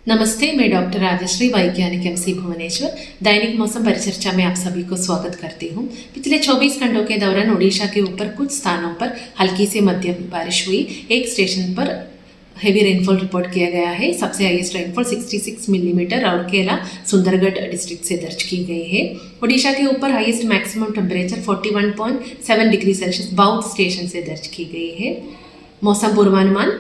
नमस्ते, मैं डॉक्टर राजश्री, वैज्ञानिक एमसी भुवनेश्वर। दैनिक मौसम परिचर्चा में आप सभी को स्वागत करती हूँ। पिछले 24 घंटों के दौरान ओडिशा के ऊपर कुछ स्थानों पर हल्की से मध्यम बारिश हुई। एक स्टेशन पर हेवी रेनफॉल रिपोर्ट किया गया है। सबसे हाईएस्ट रेनफॉल 66 मिलीमीटर और केला सुंदरगढ़ डिस्ट्रिक्ट से दर्ज की गई है। ओडिशा के ऊपर highest maximum temperature 41.7 degree Celsius Boudh station से दर्ज की गई है। मौसम पूर्वानुमान।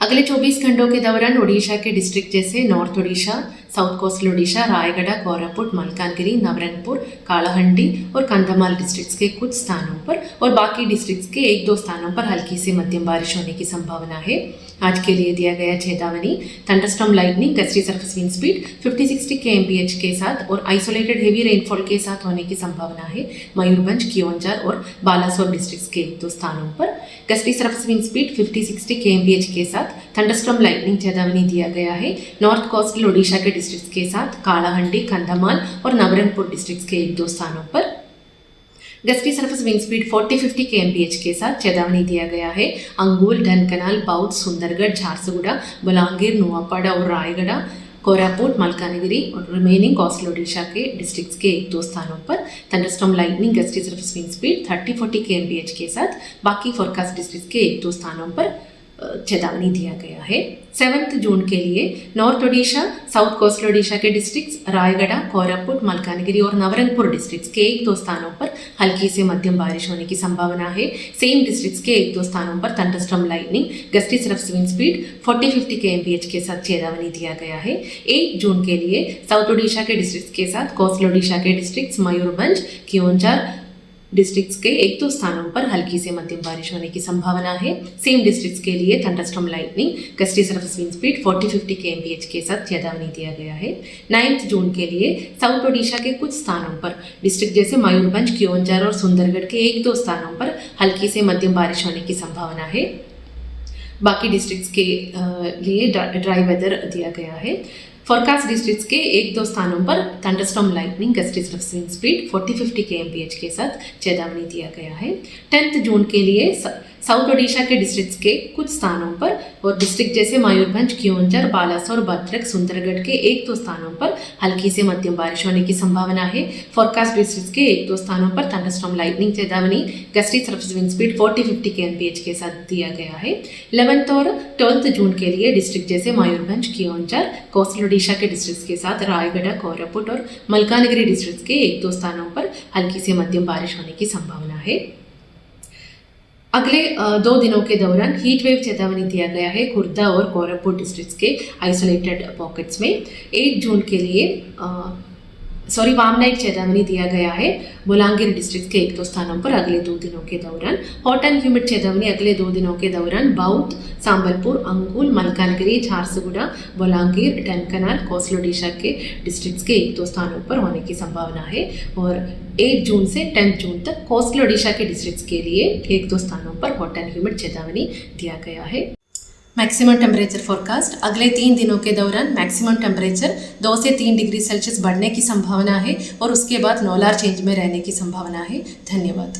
अगले 24 घंटों के दौरान ओडिशा के डिस्ट्रिक्ट जैसे north Odisha, south coastal Odisha, Raigarh, Koraput, Malkangiri, Nabarangpur, Kalahandi और कंधमाल डिस्ट्रिक्ट्स के कुछ स्थानों पर और बाकी डिस्ट्रिक्ट्स के 1-2 स्थानों पर हल्की से मध्यम बारिश होने की संभावना है। आज के लिए दिया गया चेतावनी: thunderstorm lightning, gusty surface wind speed 50-60 kmph के साथ और आइसोलेटेड हेवी रेनफॉल के साथ होने की संभावना है। मयूरभंज, कियोंझर और बालासोर डिस्ट्रिक्ट्स के 1-2 स्थानों पर gusty surface wind speed 50-60 kmph के साथ थंडरस्टॉर्म लाइटनिंग चेतावनी दिया गया है। नॉर्थ कोस्टल ओडिशा के डिस्ट्रिक्ट्स के साथ कालाहंडी, कंधमाल और नवरंगपुर डिस्ट्रिक्ट्स के 1-2 स्थानों पर gusty surface wind speed 40-50 kmph के साथ चेतावनी दिया गया है। अंगुल, ढनकनाल, बाउथ, सुंदरगढ़, झारसुगुड़ा, बलांगीर, नुआपाड़ा और रायगढ़, कोरापुट, मलकानगिरी और रिमेनिंग कोस्टल ओडिशा के डिस्ट्रिक्ट्स के 1-2 स्थानों पर thunderstorm lightning, gusty surface wind speed 30-40 kmph के साथ बाकी फोरकास्ट डिस्ट्रिक्ट्स के 1-2 स्थानों पर चेतावनी दिया गया है। 7 जून के लिए north Odisha, south coastal Odisha के डिस्ट्रिक्ट्स, रायगढ़, कोरापुट, मलकानगिरी और नवरंगपुर डिस्ट्रिक्ट्स के 1-2 स्थानों पर हल्की से मध्यम बारिश होने की संभावना है। सेम डिस्ट्रिक्ट्स के 1-2 स्थानों पर thunderstorm lightning, gusty surface wind speed 40-50 kmph के साथ चेतावनी दिया गया है। 8 जून के लिए साउथ ओडिशा के डिस्ट्रिक्ट्स के साथ कोस्टल ओडिशा के डिस्ट्रिक्ट्स, मयूरभंज, कियोंझर डिस्ट्रिक्ट्स के 1-2 स्थानों पर हल्की से मध्यम बारिश होने की संभावना है। सेम डिस्ट्रिक्ट्स के लिए thunderstorm lightning, gusty surface wind speed 40-50 kmph के साथ चेतावनी दिया गया है। 9 जून के लिए साउथ ओडिशा के कुछ स्थानों पर डिस्ट्रिक्ट जैसे मयूरभंज, कियोंझर और सुंदरगढ़ के 1-2 स्थानों पर हल्की से मध्यम बारिश होने की संभावना है। बाकी डिस्ट्रिक्ट्स के लिए ड्राई वेदर दिया गया है। फोरकास्ट डिस्ट्रिक्ट्स के 1-2 स्थानों पर thunderstorm lightning, gusty surface wind speed 40-50 kmph के साथ चेतावनी दिया गया है। 10 जून के लिए साउथ ओडिशा के डिस्ट्रिक्ट्स के कुछ स्थानों पर और डिस्ट्रिक्ट जैसे मयूरभंज, कियोंझर, बालासोर, भद्रक, सुंदरगढ़ के 1-2 स्थानों पर हल्की से मध्यम बारिश होने की संभावना है। फोरकास्ट डिस्ट्रिक्ट्स के 1-2 स्थानों पर थंडरस्टॉर्म लाइटनिंग चेतावनी, gusty surface wind speed 40-50 kmph के साथ दिया गया है। 11 और 12 जून के लिए डिस्ट्रिक्ट जैसे मयूरभंज, कियोंझर, कोस्टल ओडिशा के डिस्ट्रिक्ट्स के साथ रायगढ़, कोरापुट और मलकानगिरी डिस्ट्रिक्ट्स के 1-2 स्थानों पर हल्की से मध्यम बारिश होने की संभावना है। अगले 2 दिनों के दौरान हीट वेव चेतावनी दिया गया है खुर्दा और कोरापुट डिस्ट्रिक्ट्स के आइसोलेटेड पॉकेट्स में। 8 जून के लिए वार्म नाइट चेतावनी दिया गया है बलांगीर डिस्ट्रिक्ट के 1-2 स्थानों पर अगले 2 दिनों के दौरान। हॉट एंड ह्यूमिड चेतावनी अगले 2 दिनों के दौरान बाउथ, संबलपुर, अंगुल, मलकानगिरी, झारसुगुड़ा, बलांगीर, ढनकनाल, कोस्टल ओडिशा के डिस्ट्रिक्ट्स के 1-2 स्थानों पर होने की संभावना है। और 8 जून से 10 जून तक कोस्टल ओडिशा के डिस्ट्रिक्ट्स के लिए 1-2 स्थानों पर हॉट एंड ह्यूमिड चेतावनी दिया गया है। मैक्सिमम टेम्परेचर फोरकास्ट: अगले 3 दिनों के दौरान मैक्सिमम टेम्परेचर 2 से 3 डिग्री सेल्सियस बढ़ने की संभावना है और उसके बाद नोलार चेंज में रहने की संभावना है। धन्यवाद।